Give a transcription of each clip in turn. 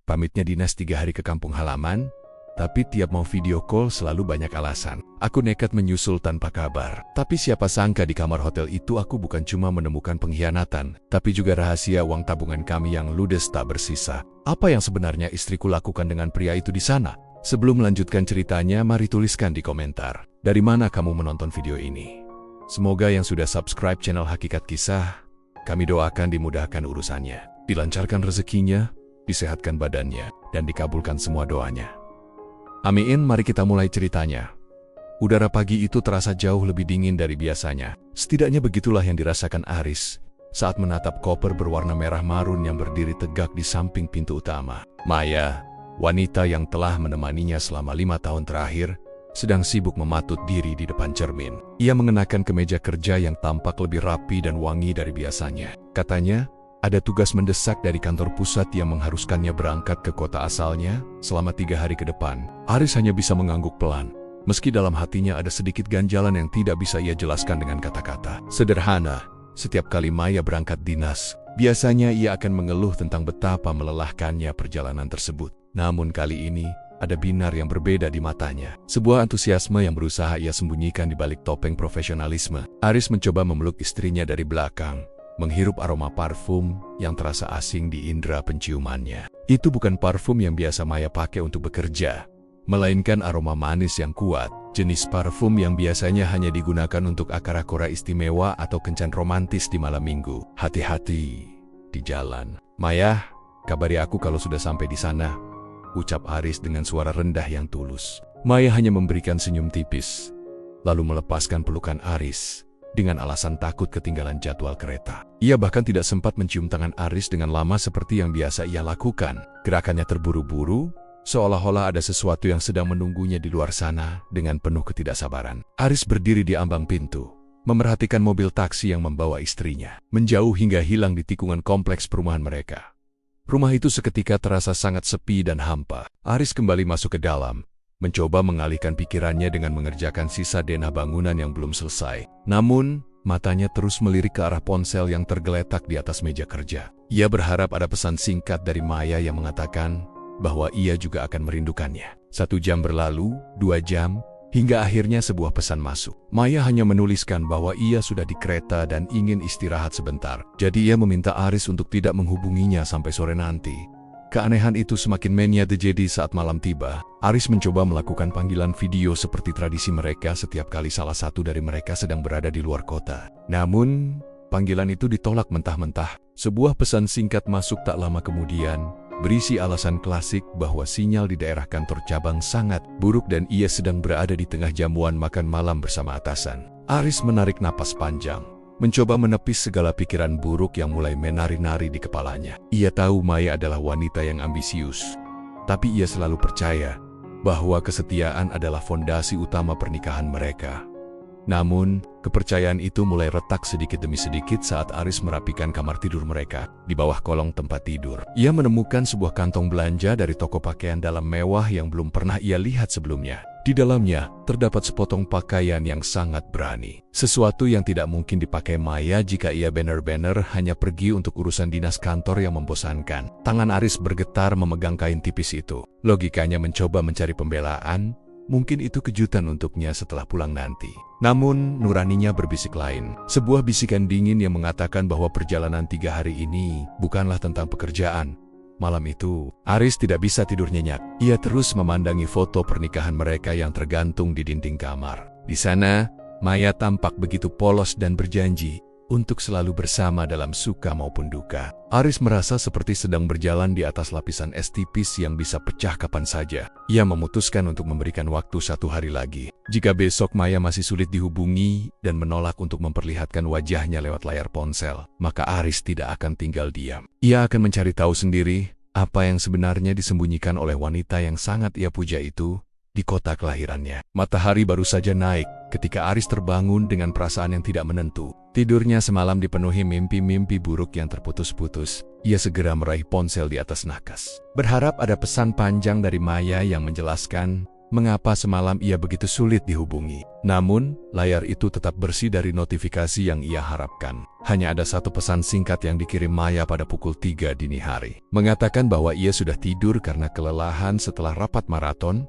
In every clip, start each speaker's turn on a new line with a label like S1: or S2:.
S1: Pamitnya dinas 3 hari ke kampung halaman, tapi tiap mau video call selalu banyak alasan. Aku nekat menyusul tanpa kabar. Tapi siapa sangka di kamar hotel itu aku bukan cuma menemukan pengkhianatan, tapi juga rahasia uang tabungan kami yang ludes tak bersisa. Apa yang sebenarnya istriku lakukan dengan pria itu di sana? Sebelum melanjutkan ceritanya, mari tuliskan di komentar. Dari mana kamu menonton video ini? Semoga yang sudah subscribe channel Hakikat Kisah, kami doakan dimudahkan urusannya, dilancarkan rezekinya, disehatkan badannya, dan dikabulkan semua doanya. Amin, mari kita mulai ceritanya. Udara pagi itu terasa jauh lebih dingin dari biasanya. Setidaknya begitulah yang dirasakan Aris saat menatap koper berwarna merah marun yang berdiri tegak di samping pintu utama. Maya, wanita yang telah menemaninya selama 5 tahun terakhir, sedang sibuk mematut diri di depan cermin. Ia mengenakan kemeja kerja yang tampak lebih rapi dan wangi dari biasanya. Katanya, ada tugas mendesak dari kantor pusat yang mengharuskannya berangkat ke kota asalnya selama 3 hari ke depan. Aris hanya bisa mengangguk pelan, meski dalam hatinya ada sedikit ganjalan yang tidak bisa ia jelaskan dengan kata-kata. Sederhana, setiap kali Maya berangkat dinas, biasanya ia akan mengeluh tentang betapa melelahkannya perjalanan tersebut. Namun kali ini, ada binar yang berbeda di matanya. Sebuah antusiasme yang berusaha ia sembunyikan di balik topeng profesionalisme. Aris mencoba memeluk istrinya dari belakang, menghirup aroma parfum yang terasa asing di indera penciumannya. Itu bukan parfum yang biasa Maya pakai untuk bekerja, melainkan aroma manis yang kuat, jenis parfum yang biasanya hanya digunakan untuk akara-akara istimewa atau kencan romantis di malam minggu. Hati-hati di jalan. Maya, kabari aku kalau sudah sampai di sana, ucap Aris dengan suara rendah yang tulus. Maya hanya memberikan senyum tipis, lalu melepaskan pelukan Aris dengan alasan takut ketinggalan jadwal kereta. Ia bahkan tidak sempat mencium tangan Aris dengan lama seperti yang biasa ia lakukan. Gerakannya terburu-buru, seolah-olah ada sesuatu yang sedang menunggunya di luar sana dengan penuh ketidaksabaran. Aris berdiri di ambang pintu, memerhatikan mobil taksi yang membawa istrinya, menjauh hingga hilang di tikungan kompleks perumahan mereka. Rumah itu seketika terasa sangat sepi dan hampa. Aris kembali masuk ke dalam, mencoba mengalihkan pikirannya dengan mengerjakan sisa denah bangunan yang belum selesai. Namun, matanya terus melirik ke arah ponsel yang tergeletak di atas meja kerja. Ia berharap ada pesan singkat dari Maya yang mengatakan bahwa ia juga akan merindukannya. 1 jam berlalu, 2 jam, hingga akhirnya sebuah pesan masuk. Maya hanya menuliskan bahwa ia sudah di kereta dan ingin istirahat sebentar. Jadi ia meminta Aris untuk tidak menghubunginya sampai sore nanti. Keanehan itu semakin terjadi saat malam tiba. Aris mencoba melakukan panggilan video seperti tradisi mereka setiap kali salah satu dari mereka sedang berada di luar kota. Namun, panggilan itu ditolak mentah-mentah. Sebuah pesan singkat masuk tak lama kemudian, berisi alasan klasik bahwa sinyal di daerah kantor cabang sangat buruk dan ia sedang berada di tengah jamuan makan malam bersama atasan. Aris menarik napas panjang, mencoba menepis segala pikiran buruk yang mulai menari-nari di kepalanya. Ia tahu Maya adalah wanita yang ambisius, tapi ia selalu percaya bahwa kesetiaan adalah fondasi utama pernikahan mereka. Namun, kepercayaan itu mulai retak sedikit demi sedikit saat Aris merapikan kamar tidur mereka. Di bawah kolong tempat tidur, ia menemukan sebuah kantong belanja dari toko pakaian dalam mewah yang belum pernah ia lihat sebelumnya. Di dalamnya, terdapat sepotong pakaian yang sangat berani. Sesuatu yang tidak mungkin dipakai Maya jika ia benar-benar hanya pergi untuk urusan dinas kantor yang membosankan. Tangan Aris bergetar memegang kain tipis itu. Logikanya mencoba mencari pembelaan, mungkin itu kejutan untuknya setelah pulang nanti. Namun, nuraninya berbisik lain. Sebuah bisikan dingin yang mengatakan bahwa perjalanan 3 hari ini bukanlah tentang pekerjaan. Malam itu, Aris tidak bisa tidur nyenyak. Ia terus memandangi foto pernikahan mereka yang tergantung di dinding kamar. Di sana, Maya tampak begitu polos dan berjanji untuk selalu bersama dalam suka maupun duka. Aris merasa seperti sedang berjalan di atas lapisan es tipis yang bisa pecah kapan saja. Ia memutuskan untuk memberikan waktu 1 hari lagi. Jika besok Maya masih sulit dihubungi dan menolak untuk memperlihatkan wajahnya lewat layar ponsel, maka Aris tidak akan tinggal diam. Ia akan mencari tahu sendiri apa yang sebenarnya disembunyikan oleh wanita yang sangat ia puja itu di kota kelahirannya. Matahari baru saja naik ketika Aris terbangun dengan perasaan yang tidak menentu. Tidurnya semalam dipenuhi mimpi-mimpi buruk yang terputus-putus. Ia segera meraih ponsel di atas nakas, berharap ada pesan panjang dari Maya yang menjelaskan mengapa semalam ia begitu sulit dihubungi. Namun, layar itu tetap bersih dari notifikasi yang ia harapkan. Hanya ada satu pesan singkat yang dikirim Maya pada pukul 3 dini hari. Mengatakan bahwa ia sudah tidur karena kelelahan setelah rapat maraton.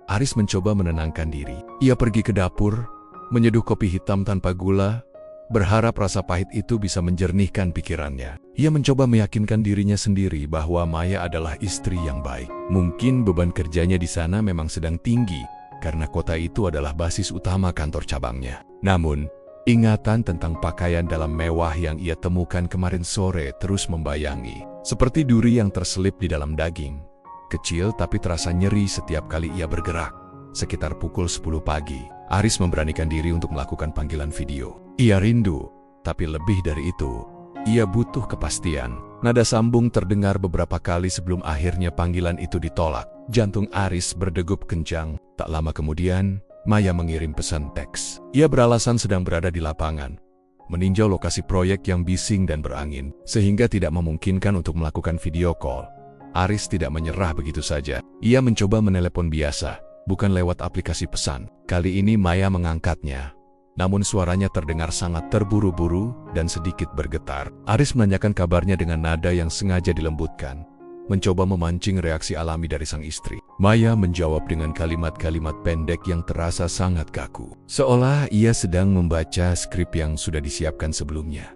S1: Aris mencoba menenangkan diri. Ia pergi ke dapur, menyeduh kopi hitam tanpa gula, berharap rasa pahit itu bisa menjernihkan pikirannya. Ia mencoba meyakinkan dirinya sendiri bahwa Maya adalah istri yang baik. Mungkin beban kerjanya di sana memang sedang tinggi, karena kota itu adalah basis utama kantor cabangnya. Namun, ingatan tentang pakaian dalam mewah yang ia temukan kemarin sore terus membayangi. Seperti duri yang terselip di dalam daging. Kecil tapi terasa nyeri setiap kali ia bergerak. Sekitar pukul 10 pagi, Aris memberanikan diri untuk melakukan panggilan video. Ia rindu, tapi lebih dari itu, ia butuh kepastian. Nada sambung terdengar beberapa kali sebelum akhirnya panggilan itu ditolak. Jantung Aris berdegup kencang. Tak lama kemudian, Maya mengirim pesan teks. Ia beralasan sedang berada di lapangan, meninjau lokasi proyek yang bising dan berangin, sehingga tidak memungkinkan untuk melakukan video call. Aris tidak menyerah begitu saja. Ia mencoba menelepon biasa, bukan lewat aplikasi pesan. Kali ini Maya mengangkatnya. Namun suaranya terdengar sangat terburu-buru dan sedikit bergetar. Aris menanyakan kabarnya dengan nada yang sengaja dilembutkan, mencoba memancing reaksi alami dari sang istri. Maya menjawab dengan kalimat-kalimat pendek yang terasa sangat kaku, seolah ia sedang membaca skrip yang sudah disiapkan sebelumnya.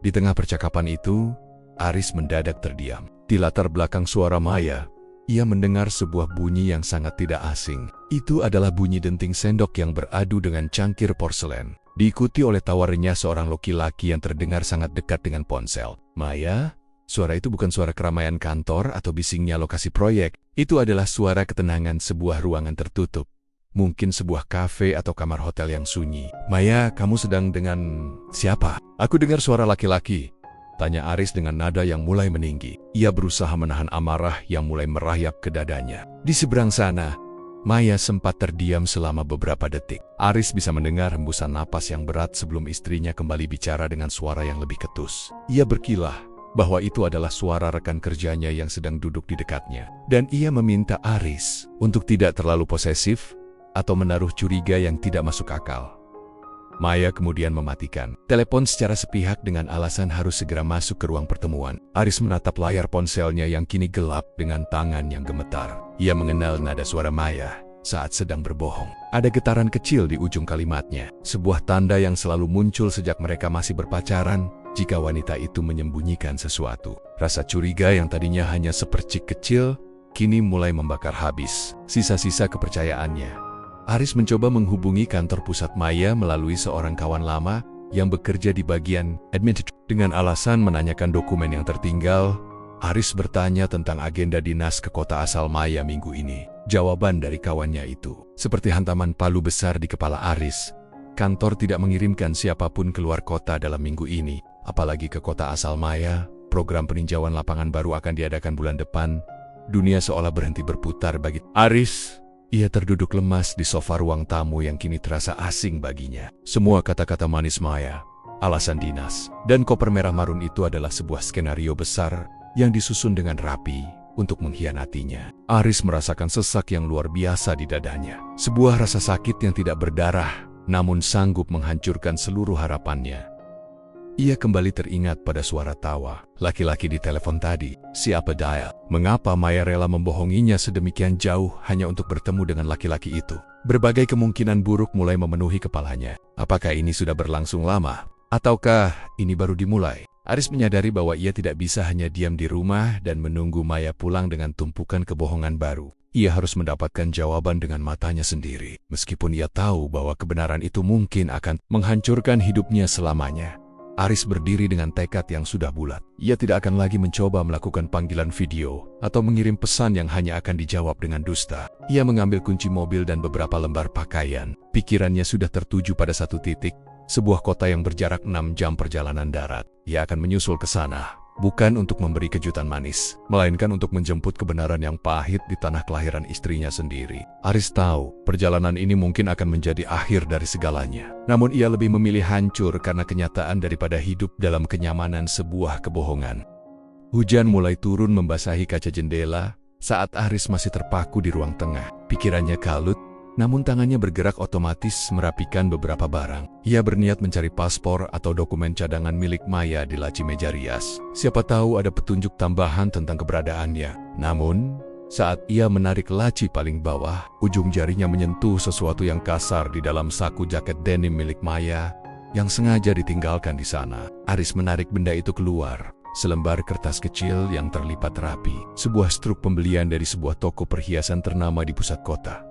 S1: Di tengah percakapan itu, Aris mendadak terdiam. Di latar belakang suara Maya, ia mendengar sebuah bunyi yang sangat tidak asing. Itu adalah bunyi denting sendok yang beradu dengan cangkir porselen. Diikuti oleh tawarnya seorang laki-laki yang terdengar sangat dekat dengan ponsel. Maya, suara itu bukan suara keramaian kantor atau bisingnya lokasi proyek. Itu adalah suara ketenangan sebuah ruangan tertutup. Mungkin sebuah kafe atau kamar hotel yang sunyi. Maya, kamu sedang dengan siapa? Aku dengar suara laki-laki, tanya Aris dengan nada yang mulai meninggi. Ia berusaha menahan amarah yang mulai merayap ke dadanya. Di seberang sana, Maya sempat terdiam selama beberapa detik. Aris bisa mendengar hembusan napas yang berat sebelum istrinya kembali bicara dengan suara yang lebih ketus. Ia berkilah bahwa itu adalah suara rekan kerjanya yang sedang duduk di dekatnya. Dan ia meminta Aris untuk tidak terlalu posesif atau menaruh curiga yang tidak masuk akal. Maya kemudian mematikan telepon secara sepihak dengan alasan harus segera masuk ke ruang pertemuan. Aris menatap layar ponselnya yang kini gelap dengan tangan yang gemetar. Ia mengenal nada suara Maya saat sedang berbohong. Ada getaran kecil di ujung kalimatnya, sebuah tanda yang selalu muncul sejak mereka masih berpacaran jika wanita itu menyembunyikan sesuatu. Rasa curiga yang tadinya hanya sepercik kecil, kini mulai membakar habis sisa-sisa kepercayaannya. Aris mencoba menghubungi kantor pusat Maya melalui seorang kawan lama yang bekerja di bagian admin. Dengan alasan menanyakan dokumen yang tertinggal, Aris bertanya tentang agenda dinas ke kota asal Maya minggu ini. Jawaban dari kawannya itu seperti hantaman palu besar di kepala Aris. Kantor tidak mengirimkan siapapun keluar kota dalam minggu ini, apalagi ke kota asal Maya. Program peninjauan lapangan baru akan diadakan bulan depan. Dunia seolah berhenti berputar bagi Aris. Ia terduduk lemas di sofa ruang tamu yang kini terasa asing baginya. Semua kata-kata manis Maya, alasan dinas, dan koper merah marun itu adalah sebuah skenario besar yang disusun dengan rapi untuk mengkhianatinya. Aris merasakan sesak yang luar biasa di dadanya. Sebuah rasa sakit yang tidak berdarah, namun sanggup menghancurkan seluruh harapannya. Ia kembali teringat pada suara tawa laki-laki di telepon tadi. Siapa dia? Mengapa Maya rela membohonginya sedemikian jauh hanya untuk bertemu dengan laki-laki itu? Berbagai kemungkinan buruk mulai memenuhi kepalanya. Apakah ini sudah berlangsung lama? Ataukah ini baru dimulai? Aris menyadari bahwa ia tidak bisa hanya diam di rumah dan menunggu Maya pulang dengan tumpukan kebohongan baru. Ia harus mendapatkan jawaban dengan matanya sendiri. Meskipun ia tahu bahwa kebenaran itu mungkin akan menghancurkan hidupnya selamanya. Aris berdiri dengan tekad yang sudah bulat. Ia tidak akan lagi mencoba melakukan panggilan video atau mengirim pesan yang hanya akan dijawab dengan dusta. Ia mengambil kunci mobil dan beberapa lembar pakaian. Pikirannya sudah tertuju pada satu titik, sebuah kota yang berjarak 6 jam perjalanan darat. Ia akan menyusul ke sana, bukan untuk memberi kejutan manis, melainkan untuk menjemput kebenaran yang pahit di tanah kelahiran istrinya sendiri. Aris tahu, perjalanan ini mungkin akan menjadi akhir dari segalanya. Namun ia lebih memilih hancur karena kenyataan daripada hidup dalam kenyamanan sebuah kebohongan. Hujan mulai turun membasahi kaca jendela saat Aris masih terpaku di ruang tengah. Pikirannya kalut, namun tangannya bergerak otomatis merapikan beberapa barang. Ia berniat mencari paspor atau dokumen cadangan milik Maya di laci meja rias. Siapa tahu ada petunjuk tambahan tentang keberadaannya. Namun, saat ia menarik laci paling bawah, ujung jarinya menyentuh sesuatu yang kasar di dalam saku jaket denim milik Maya yang sengaja ditinggalkan di sana. Aris menarik benda itu keluar. Selembar kertas kecil yang terlipat rapi. Sebuah struk pembelian dari sebuah toko perhiasan ternama di pusat kota.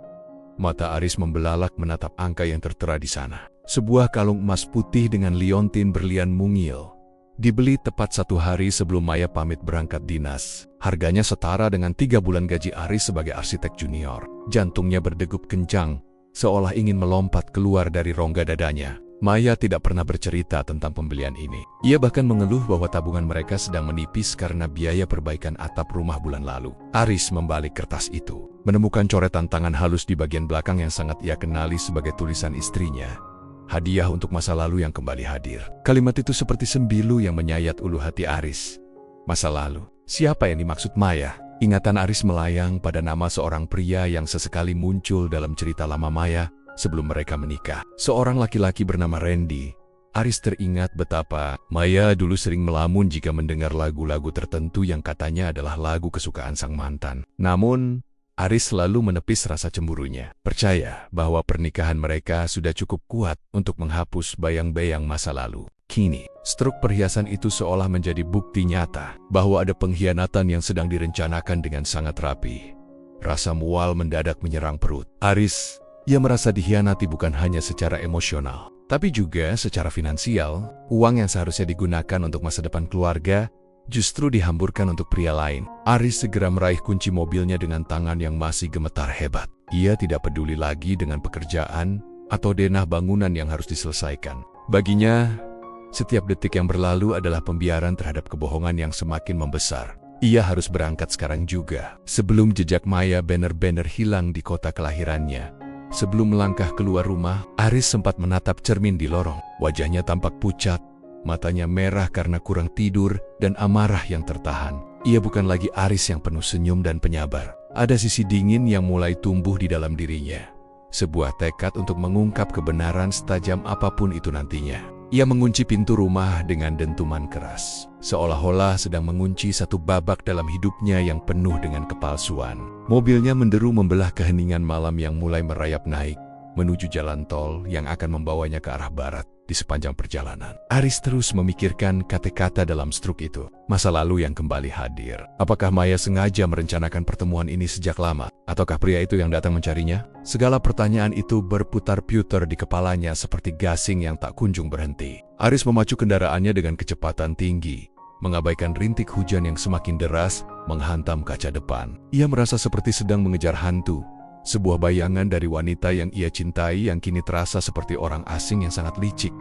S1: Mata Aris membelalak menatap angka yang tertera di sana. Sebuah kalung emas putih dengan liontin berlian mungil. Dibeli tepat 1 hari sebelum Maya pamit berangkat dinas. Harganya setara dengan 3 bulan gaji Aris sebagai arsitek junior. Jantungnya berdegup kencang, seolah ingin melompat keluar dari rongga dadanya. Maya tidak pernah bercerita tentang pembelian ini. Ia bahkan mengeluh bahwa tabungan mereka sedang menipis karena biaya perbaikan atap rumah bulan lalu. Aris membalik kertas itu, menemukan coretan tangan halus di bagian belakang yang sangat ia kenali sebagai tulisan istrinya. Hadiah untuk masa lalu yang kembali hadir. Kalimat itu seperti sembilu yang menyayat ulu hati Aris. Masa lalu, siapa yang dimaksud Maya? Ingatan Aris melayang pada nama seorang pria yang sesekali muncul dalam cerita lama Maya sebelum mereka menikah. Seorang laki-laki bernama Randy. Aris teringat betapa Maya dulu sering melamun jika mendengar lagu-lagu tertentu yang katanya adalah lagu kesukaan sang mantan. Namun, Aris selalu menepis rasa cemburunya. Percaya bahwa pernikahan mereka sudah cukup kuat untuk menghapus bayang-bayang masa lalu. Kini, struk perhiasan itu seolah menjadi bukti nyata bahwa ada pengkhianatan yang sedang direncanakan dengan sangat rapi. Rasa mual mendadak menyerang perut Aris. Ia merasa dikhianati bukan hanya secara emosional, tapi juga secara finansial. Uang yang seharusnya digunakan untuk masa depan keluarga justru dihamburkan untuk pria lain. Aris segera meraih kunci mobilnya dengan tangan yang masih gemetar hebat. Ia tidak peduli lagi dengan pekerjaan atau denah bangunan yang harus diselesaikan. Baginya, setiap detik yang berlalu adalah pembiaran terhadap kebohongan yang semakin membesar. Ia harus berangkat sekarang juga, sebelum jejak Maya benar-benar hilang di kota kelahirannya. Sebelum melangkah keluar rumah, Aris sempat menatap cermin di lorong. Wajahnya tampak pucat, matanya merah karena kurang tidur dan amarah yang tertahan. Ia bukan lagi Aris yang penuh senyum dan penyabar. Ada sisi dingin yang mulai tumbuh di dalam dirinya. Sebuah tekad untuk mengungkap kebenaran setajam apapun itu nantinya. Ia mengunci pintu rumah dengan dentuman keras, seolah-olah sedang mengunci satu babak dalam hidupnya yang penuh dengan kepalsuan. Mobilnya menderu membelah keheningan malam yang mulai merayap naik menuju jalan tol yang akan membawanya ke arah barat. Di sepanjang perjalanan, Aris terus memikirkan kata-kata dalam struk itu. Masa lalu yang kembali hadir. Apakah Maya sengaja merencanakan pertemuan ini sejak lama? Ataukah pria itu yang datang mencarinya? Segala pertanyaan itu berputar-putar di kepalanya seperti gasing yang tak kunjung berhenti. Aris memacu kendaraannya dengan kecepatan tinggi, mengabaikan rintik hujan yang semakin deras menghantam kaca depan. Ia merasa seperti sedang mengejar hantu. Sebuah bayangan dari wanita yang ia cintai yang kini terasa seperti orang asing yang sangat licik.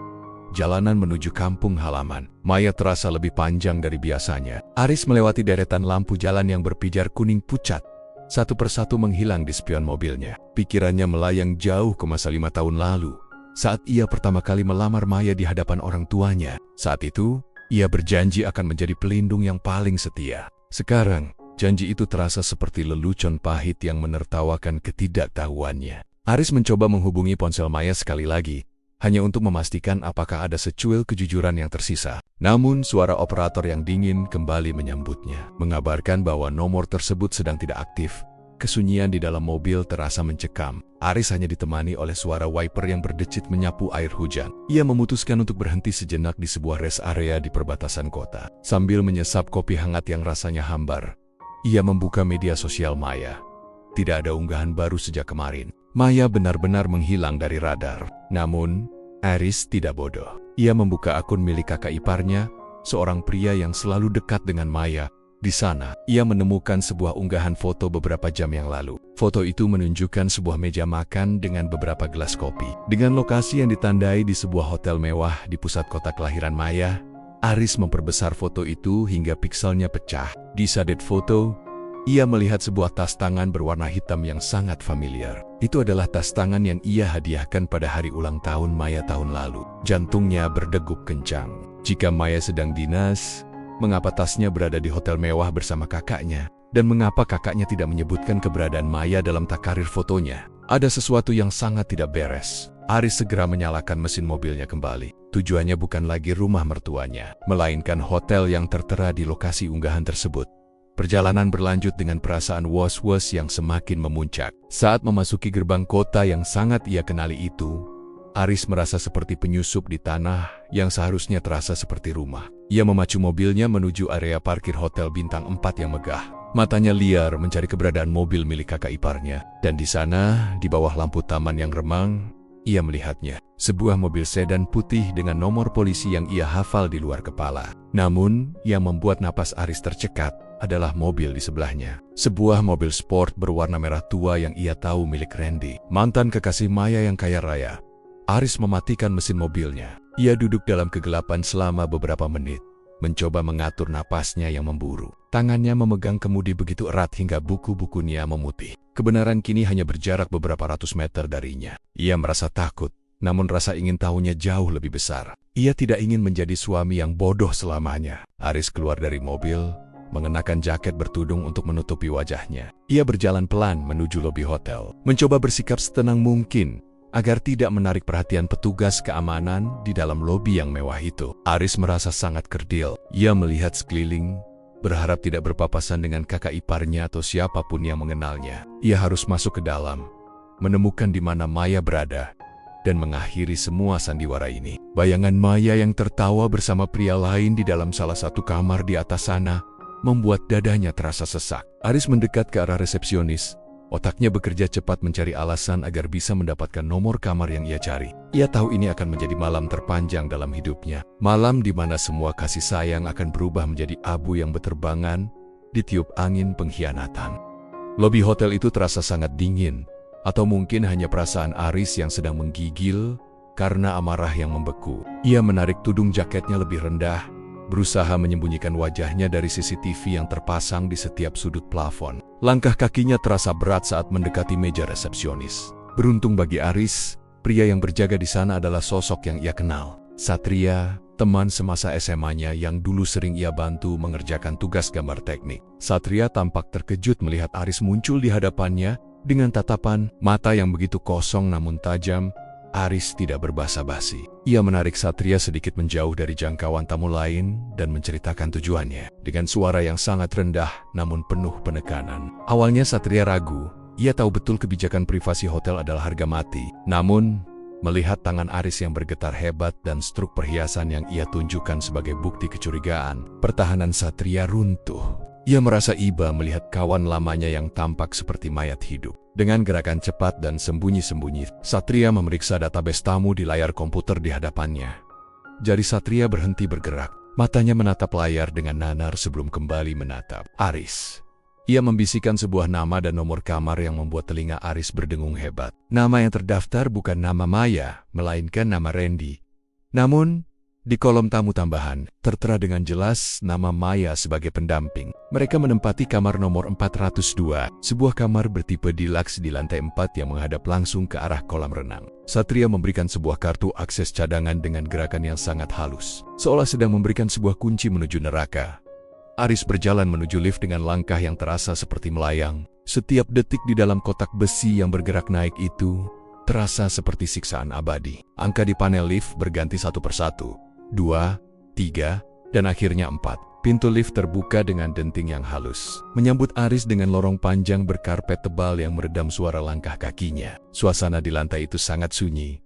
S1: Jalanan menuju kampung halaman. Maya terasa lebih panjang dari biasanya. Aris melewati deretan lampu jalan yang berpijar kuning pucat. Satu persatu menghilang di spion mobilnya. Pikirannya melayang jauh ke masa 5 tahun lalu, saat ia pertama kali melamar Maya di hadapan orang tuanya. Saat itu, ia berjanji akan menjadi pelindung yang paling setia. Sekarang, janji itu terasa seperti lelucon pahit yang menertawakan ketidaktahuannya. Aris mencoba menghubungi ponsel Maya sekali lagi, hanya untuk memastikan apakah ada secuil kejujuran yang tersisa. Namun suara operator yang dingin kembali menyambutnya, mengabarkan bahwa nomor tersebut sedang tidak aktif. Kesunyian di dalam mobil terasa mencekam. Aris hanya ditemani oleh suara wiper yang berdecit menyapu air hujan. Ia memutuskan untuk berhenti sejenak di sebuah rest area di perbatasan kota. Sambil menyesap kopi hangat yang rasanya hambar, ia membuka media sosial Maya. Tidak ada unggahan baru sejak kemarin. Maya benar-benar menghilang dari radar. Namun, Aris tidak bodoh. Ia membuka akun milik kakak iparnya, seorang pria yang selalu dekat dengan Maya. Di sana, ia menemukan sebuah unggahan foto beberapa jam yang lalu. Foto itu menunjukkan sebuah meja makan dengan beberapa gelas kopi. Dengan lokasi yang ditandai di sebuah hotel mewah di pusat kota kelahiran Maya, Aris memperbesar foto itu hingga pikselnya pecah. Di sadet foto, ia melihat sebuah tas tangan berwarna hitam yang sangat familiar. Itu adalah tas tangan yang ia hadiahkan pada hari ulang tahun Maya tahun lalu. Jantungnya berdegup kencang. Jika Maya sedang dinas, mengapa tasnya berada di hotel mewah bersama kakaknya? Dan mengapa kakaknya tidak menyebutkan keberadaan Maya dalam takarir fotonya? Ada sesuatu yang sangat tidak beres. Aris segera menyalakan mesin mobilnya kembali. Tujuannya bukan lagi rumah mertuanya, melainkan hotel yang tertera di lokasi unggahan tersebut. Perjalanan berlanjut dengan perasaan was-was yang semakin memuncak. Saat memasuki gerbang kota yang sangat ia kenali itu, Aris merasa seperti penyusup di tanah yang seharusnya terasa seperti rumah. Ia memacu mobilnya menuju area parkir hotel bintang 4 yang megah. Matanya liar mencari keberadaan mobil milik kakak iparnya. Dan di sana, di bawah lampu taman yang remang, ia melihatnya. Sebuah mobil sedan putih dengan nomor polisi yang ia hafal di luar kepala. Namun, yang membuat napas Aris tercekat adalah mobil di sebelahnya. Sebuah mobil sport berwarna merah tua yang ia tahu milik Randy, mantan kekasih Maya yang kaya raya. Aris mematikan mesin mobilnya. Ia duduk dalam kegelapan selama beberapa menit, mencoba mengatur napasnya yang memburu. Tangannya memegang kemudi begitu erat hingga buku-bukunya memutih. Kebenaran kini hanya berjarak beberapa ratus meter darinya. Ia merasa takut, namun rasa ingin tahunya jauh lebih besar. Ia tidak ingin menjadi suami yang bodoh selamanya. Aris keluar dari mobil, mengenakan jaket bertudung untuk menutupi wajahnya. Ia berjalan pelan menuju lobi hotel, mencoba bersikap setenang mungkin agar tidak menarik perhatian petugas keamanan di dalam lobi yang mewah itu. Aris merasa sangat kerdil. Ia melihat sekeliling, berharap tidak berpapasan dengan kakak iparnya atau siapapun yang mengenalnya. Ia harus masuk ke dalam, menemukan di mana Maya berada, dan mengakhiri semua sandiwara ini. Bayangan Maya yang tertawa bersama pria lain di dalam salah satu kamar di atas sana membuat dadanya terasa sesak. Aris mendekat ke arah resepsionis. Otaknya bekerja cepat mencari alasan agar bisa mendapatkan nomor kamar yang ia cari. Ia tahu ini akan menjadi malam terpanjang dalam hidupnya. Malam di mana semua kasih sayang akan berubah menjadi abu yang berterbangan ditiup angin pengkhianatan. Lobi hotel itu terasa sangat dingin, atau mungkin hanya perasaan Aris yang sedang menggigil karena amarah yang membeku. Ia menarik tudung jaketnya lebih rendah, berusaha menyembunyikan wajahnya dari CCTV yang terpasang di setiap sudut plafon. Langkah kakinya terasa berat saat mendekati meja resepsionis. Beruntung bagi Aris, pria yang berjaga di sana adalah sosok yang ia kenal. Satria, teman semasa SMA-nya yang dulu sering ia bantu mengerjakan tugas gambar teknik. Satria tampak terkejut melihat Aris muncul di hadapannya dengan tatapan mata yang begitu kosong namun tajam. Aris tidak berbasa-basi. Ia menarik Satria sedikit menjauh dari jangkauan tamu lain dan menceritakan tujuannya. Dengan suara yang sangat rendah namun penuh penekanan. Awalnya Satria ragu. Ia tahu betul kebijakan privasi hotel adalah harga mati. Namun, melihat tangan Aris yang bergetar hebat dan struk perhiasan yang ia tunjukkan sebagai bukti kecurigaan, pertahanan Satria runtuh. Ia merasa iba melihat kawan lamanya yang tampak seperti mayat hidup. Dengan gerakan cepat dan sembunyi-sembunyi, Satria memeriksa database tamu di layar komputer di hadapannya. Jari Satria berhenti bergerak. Matanya menatap layar dengan nanar sebelum kembali menatap Aris. Ia membisikkan sebuah nama dan nomor kamar yang membuat telinga Aris berdengung hebat. Nama yang terdaftar bukan nama Maya, melainkan nama Randy. Namun, di kolom tamu tambahan, tertera dengan jelas nama Maya sebagai pendamping. Mereka menempati kamar nomor 402, sebuah kamar bertipe deluxe di lantai 4 yang menghadap langsung ke arah kolam renang. Satria memberikan sebuah kartu akses cadangan dengan gerakan yang sangat halus, seolah sedang memberikan sebuah kunci menuju neraka. Aris berjalan menuju lift dengan langkah yang terasa seperti melayang. Setiap detik di dalam kotak besi yang bergerak naik itu terasa seperti siksaan abadi. Angka di panel lift berganti satu persatu. 2, 3, dan akhirnya 4. Pintu lift terbuka dengan denting yang halus, menyambut Aris dengan lorong panjang berkarpet tebal yang meredam suara langkah kakinya. Suasana di lantai itu sangat sunyi.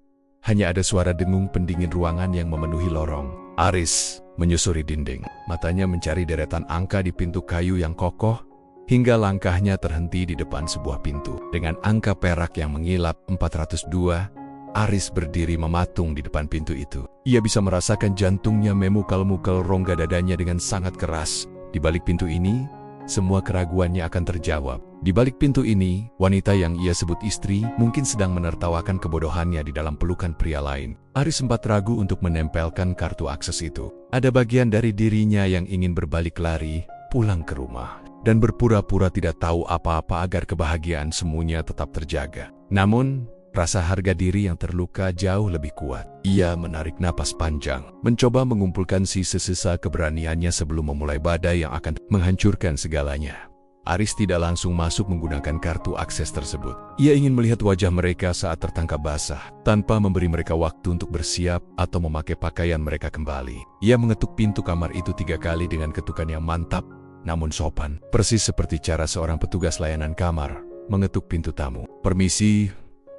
S1: Hanya ada suara dengung pendingin ruangan yang memenuhi lorong. Aris menyusuri dinding, matanya mencari deretan angka di pintu kayu yang kokoh, hingga langkahnya terhenti di depan sebuah pintu. Dengan angka perak yang mengilap 402, Aris berdiri mematung di depan pintu itu. Ia bisa merasakan jantungnya memukal-mukal rongga dadanya dengan sangat keras. Di balik pintu ini, semua keraguannya akan terjawab. Di balik pintu ini, wanita yang ia sebut istri mungkin sedang menertawakan kebodohannya di dalam pelukan pria lain. Aris sempat ragu untuk menempelkan kartu akses itu. Ada bagian dari dirinya yang ingin berbalik lari, pulang ke rumah, dan berpura-pura tidak tahu apa-apa agar kebahagiaan semuanya tetap terjaga. Namun, rasa harga diri yang terluka jauh lebih kuat. Ia menarik napas panjang, mencoba mengumpulkan sisa-sisa keberaniannya sebelum memulai badai yang akan menghancurkan segalanya. Aris tidak langsung masuk menggunakan kartu akses tersebut. Ia ingin melihat wajah mereka saat tertangkap basah, tanpa memberi mereka waktu untuk bersiap atau memakai pakaian mereka kembali. Ia mengetuk pintu kamar itu 3 kali dengan ketukan yang mantap, namun sopan. Persis seperti cara seorang petugas layanan kamar mengetuk pintu tamu. "Permisi,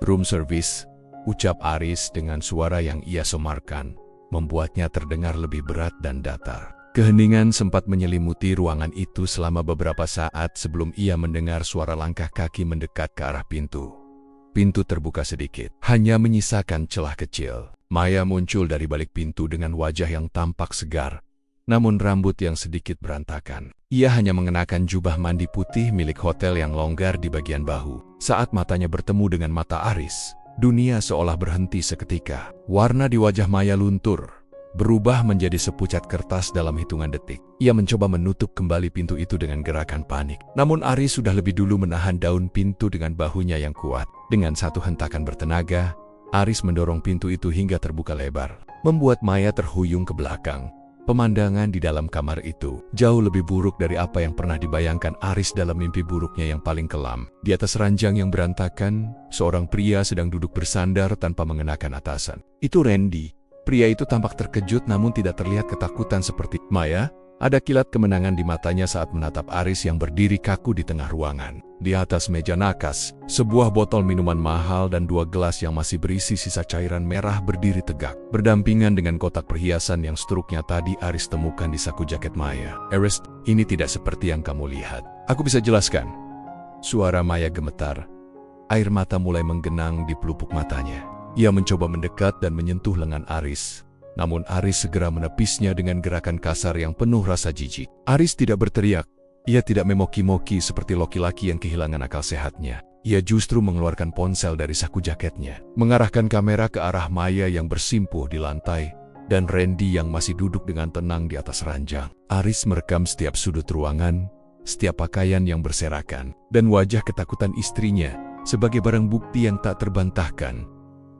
S1: room service," ucap Aris dengan suara yang ia semarkan, membuatnya terdengar lebih berat dan datar. Keheningan sempat menyelimuti ruangan itu selama beberapa saat sebelum ia mendengar suara langkah kaki mendekat ke arah pintu. Pintu terbuka sedikit, hanya menyisakan celah kecil. Maya muncul dari balik pintu dengan wajah yang tampak segar, namun rambut yang sedikit berantakan. Ia hanya mengenakan jubah mandi putih milik hotel yang longgar di bagian bahu. Saat matanya bertemu dengan mata Aris, dunia seolah berhenti seketika. Warna di wajah Maya luntur, berubah menjadi sepucat kertas dalam hitungan detik. Ia mencoba menutup kembali pintu itu dengan gerakan panik. Namun Aris sudah lebih dulu menahan daun pintu dengan bahunya yang kuat. Dengan satu hentakan bertenaga, Aris mendorong pintu itu hingga terbuka lebar, membuat Maya terhuyung ke belakang. Pemandangan di dalam kamar itu jauh lebih buruk dari apa yang pernah dibayangkan Aris dalam mimpi buruknya yang paling kelam. Di atas ranjang yang berantakan, seorang pria sedang duduk bersandar tanpa mengenakan atasan. Itu Randy. Pria itu tampak terkejut namun tidak terlihat ketakutan seperti Maya. Ada kilat kemenangan di matanya saat menatap Aris yang berdiri kaku di tengah ruangan. Di atas meja nakas, sebuah botol minuman mahal dan 2 gelas yang masih berisi sisa cairan merah berdiri tegak, berdampingan dengan kotak perhiasan yang struknya tadi Aris temukan di saku jaket Maya. "Aris, ini tidak seperti yang kamu lihat. Aku bisa jelaskan." Suara Maya gemetar. Air mata mulai menggenang di pelupuk matanya. Ia mencoba mendekat dan menyentuh lengan Aris. Namun Aris segera menepisnya dengan gerakan kasar yang penuh rasa jijik. Aris tidak berteriak. Ia tidak memoki-moki seperti laki-laki yang kehilangan akal sehatnya. Ia justru mengeluarkan ponsel dari saku jaketnya, mengarahkan kamera ke arah Maya yang bersimpuh di lantai, dan Randy yang masih duduk dengan tenang di atas ranjang. Aris merekam setiap sudut ruangan, setiap pakaian yang berserakan, dan wajah ketakutan istrinya sebagai barang bukti yang tak terbantahkan.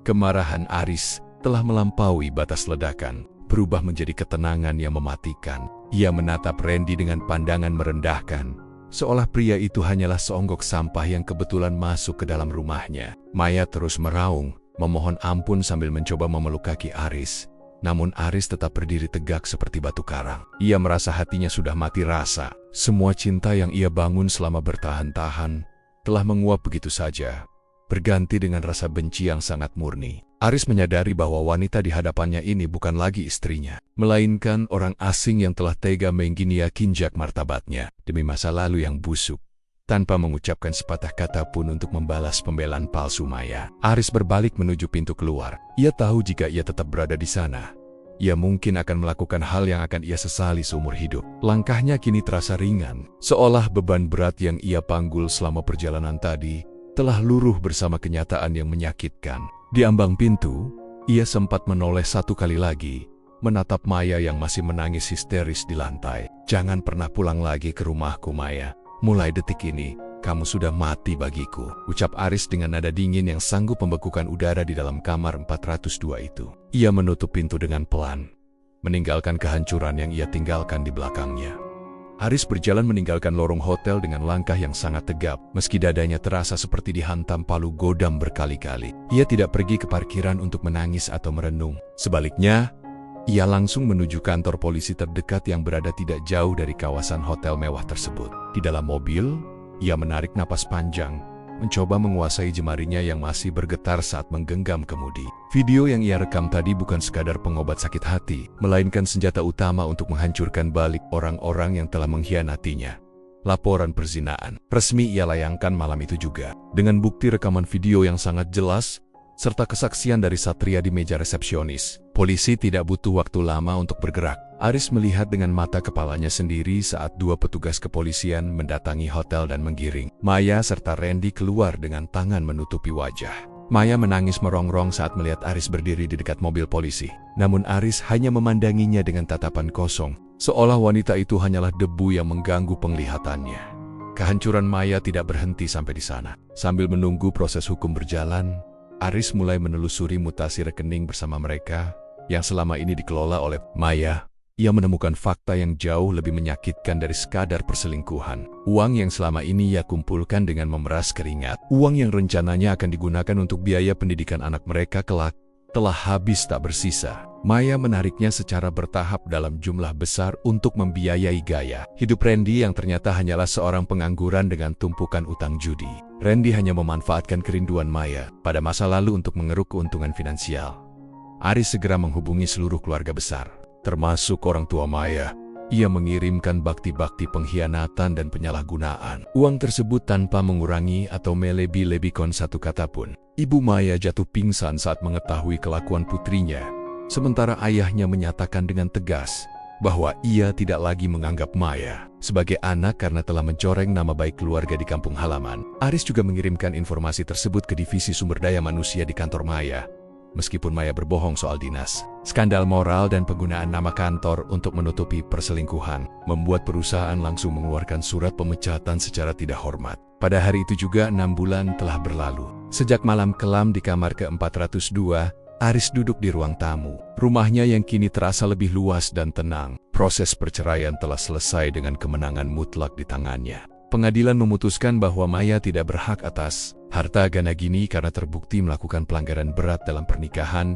S1: Kemarahan Aris telah melampaui batas ledakan, berubah menjadi ketenangan yang mematikan. Ia menatap Randy dengan pandangan merendahkan, seolah pria itu hanyalah seonggok sampah yang kebetulan masuk ke dalam rumahnya. Maya terus meraung, memohon ampun sambil mencoba memeluk kaki Aris. Namun Aris tetap berdiri tegak seperti batu karang. Ia merasa hatinya sudah mati rasa. Semua cinta yang ia bangun selama bertahan-tahan telah menguap begitu saja, berganti dengan rasa benci yang sangat murni. Aris menyadari bahwa wanita di hadapannya ini bukan lagi istrinya, melainkan orang asing yang telah tega menginjak martabatnya demi masa lalu yang busuk. Tanpa mengucapkan sepatah kata pun untuk membalas pembelaan palsu Maya, Aris berbalik menuju pintu keluar. Ia tahu jika ia tetap berada di sana, ia mungkin akan melakukan hal yang akan ia sesali seumur hidup. Langkahnya kini terasa ringan, seolah beban berat yang ia panggul selama perjalanan tadi telah luruh bersama kenyataan yang menyakitkan. Di ambang pintu, ia sempat menoleh 1 kali lagi, menatap Maya yang masih menangis histeris di lantai. "Jangan pernah pulang lagi ke rumahku, Maya. Mulai detik ini, kamu sudah mati bagiku," ucap Aris dengan nada dingin yang sanggup membekukan udara di dalam kamar 402 itu. Ia menutup pintu dengan pelan, meninggalkan kehancuran yang ia tinggalkan di belakangnya. Aris berjalan meninggalkan lorong hotel dengan langkah yang sangat tegap, meski dadanya terasa seperti dihantam palu godam berkali-kali. Ia tidak pergi ke parkiran untuk menangis atau merenung. Sebaliknya, ia langsung menuju kantor polisi terdekat yang berada tidak jauh dari kawasan hotel mewah tersebut. Di dalam mobil, ia menarik napas panjang, mencoba menguasai jemarinya yang masih bergetar saat menggenggam kemudi. Video yang ia rekam tadi bukan sekadar pengobat sakit hati, melainkan senjata utama untuk menghancurkan balik orang-orang yang telah mengkhianatinya. Laporan perzinaan resmi ia layangkan malam itu juga, dengan bukti rekaman video yang sangat jelas, serta kesaksian dari Satria di meja resepsionis. Polisi tidak butuh waktu lama untuk bergerak. Aris melihat dengan mata kepalanya sendiri saat 2 petugas kepolisian mendatangi hotel dan menggiring Maya serta Randy keluar dengan tangan menutupi wajah. Maya menangis merongrong saat melihat Aris berdiri di dekat mobil polisi. Namun Aris hanya memandanginya dengan tatapan kosong, seolah wanita itu hanyalah debu yang mengganggu penglihatannya. Kehancuran Maya tidak berhenti sampai di sana. Sambil menunggu proses hukum berjalan, Aris mulai menelusuri mutasi rekening bersama mereka yang selama ini dikelola oleh Maya. ia menemukan fakta yang jauh lebih menyakitkan dari sekadar perselingkuhan. Uang yang selama ini ia kumpulkan dengan memeras keringat, uang yang rencananya akan digunakan untuk biaya pendidikan anak mereka kelak, telah habis tak bersisa. Maya menariknya secara bertahap dalam jumlah besar untuk membiayai gaya hidup Randy yang ternyata hanyalah seorang pengangguran dengan tumpukan utang judi. Randy hanya memanfaatkan kerinduan Maya pada masa lalu untuk mengeruk keuntungan finansial. Aris segera menghubungi seluruh keluarga besar, termasuk orang tua Maya. Ia mengirimkan bakti-bakti pengkhianatan dan penyalahgunaan uang tersebut tanpa mengurangi atau melebih-lebihkan satu kata pun. Ibu Maya jatuh pingsan saat mengetahui kelakuan putrinya, sementara ayahnya menyatakan dengan tegas bahwa ia tidak lagi menganggap Maya sebagai anak karena telah mencoreng nama baik keluarga di kampung halaman. Aris juga mengirimkan informasi tersebut ke divisi sumber daya manusia di kantor Maya. Meskipun Maya berbohong soal dinas, skandal moral dan penggunaan nama kantor untuk menutupi perselingkuhan membuat perusahaan langsung mengeluarkan surat pemecatan secara tidak hormat. Pada hari itu juga 6 bulan telah berlalu. Sejak malam kelam di kamar ke-402, Aris duduk di ruang tamu. Rumahnya yang kini terasa lebih luas dan tenang. Proses perceraian telah selesai dengan kemenangan mutlak di tangannya. Pengadilan memutuskan bahwa Maya tidak berhak atas harta Ganagini karena terbukti melakukan pelanggaran berat dalam pernikahan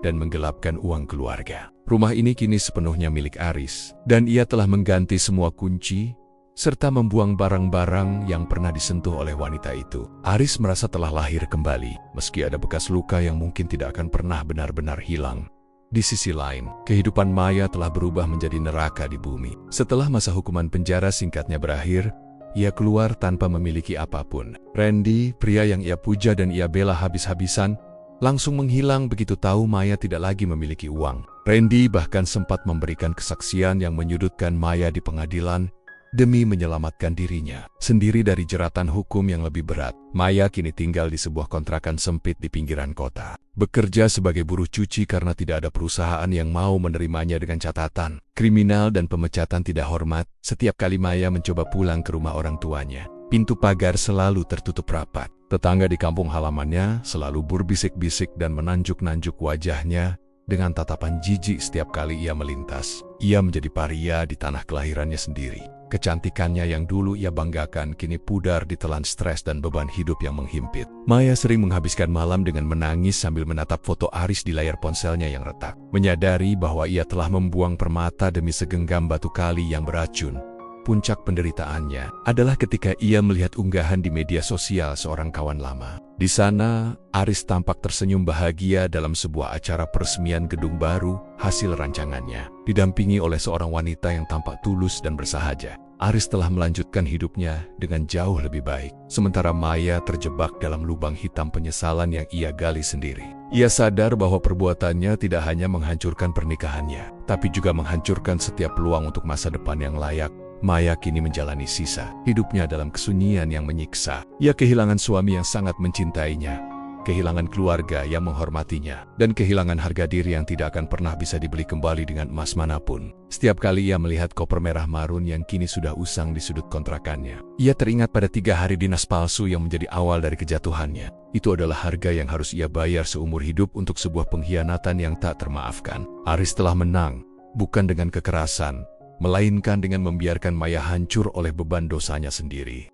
S1: dan menggelapkan uang keluarga. Rumah ini kini sepenuhnya milik Aris, dan ia telah mengganti semua kunci serta membuang barang-barang yang pernah disentuh oleh wanita itu. Aris merasa telah lahir kembali, meski ada bekas luka yang mungkin tidak akan pernah benar-benar hilang. Di sisi lain, kehidupan Maya telah berubah menjadi neraka di bumi. Setelah masa hukuman penjara singkatnya berakhir, ia keluar tanpa memiliki apapun. Randy, pria yang ia puja dan ia bela habis-habisan, langsung menghilang begitu tahu Maya tidak lagi memiliki uang. Randy bahkan sempat memberikan kesaksian yang menyudutkan Maya di pengadilan demi menyelamatkan dirinya sendiri dari jeratan hukum yang lebih berat. Maya kini tinggal di sebuah kontrakan sempit di pinggiran kota, bekerja sebagai buruh cuci karena tidak ada perusahaan yang mau menerimanya dengan catatan kriminal dan pemecatan tidak hormat. Setiap kali Maya mencoba pulang ke rumah orang tuanya, pintu pagar selalu tertutup rapat. Tetangga di kampung halamannya selalu berbisik-bisik dan menanjuk-nanjuk wajahnya dengan tatapan jijik setiap kali ia melintas. Ia menjadi paria di tanah kelahirannya sendiri. Kecantikannya yang dulu ia banggakan kini pudar ditelan stres dan beban hidup yang menghimpit. Maya sering menghabiskan malam dengan menangis sambil menatap foto Aris di layar ponselnya yang retak. Menyadari bahwa ia telah membuang permata demi segenggam batu kali yang beracun. Puncak penderitaannya adalah ketika ia melihat unggahan di media sosial seorang kawan lama. Di sana, Aris tampak tersenyum bahagia dalam sebuah acara peresmian gedung baru hasil rancangannya, didampingi oleh seorang wanita yang tampak tulus dan bersahaja. Aris telah melanjutkan hidupnya dengan jauh lebih baik, sementara Maya terjebak dalam lubang hitam penyesalan yang ia gali sendiri. Ia sadar bahwa perbuatannya tidak hanya menghancurkan pernikahannya, tapi juga menghancurkan setiap peluang untuk masa depan yang layak. Maya kini menjalani sisa hidupnya dalam kesunyian yang menyiksa. Ia kehilangan suami yang sangat mencintainya, kehilangan keluarga yang menghormatinya, dan kehilangan harga diri yang tidak akan pernah bisa dibeli kembali dengan emas manapun. Setiap kali ia melihat koper merah marun yang kini sudah usang di sudut kontrakannya, ia teringat pada 3 hari dinas palsu yang menjadi awal dari kejatuhannya. Itu adalah harga yang harus ia bayar seumur hidup untuk sebuah pengkhianatan yang tak termaafkan. Aris telah menang, bukan dengan kekerasan, melainkan dengan membiarkan Maya hancur oleh beban dosanya sendiri.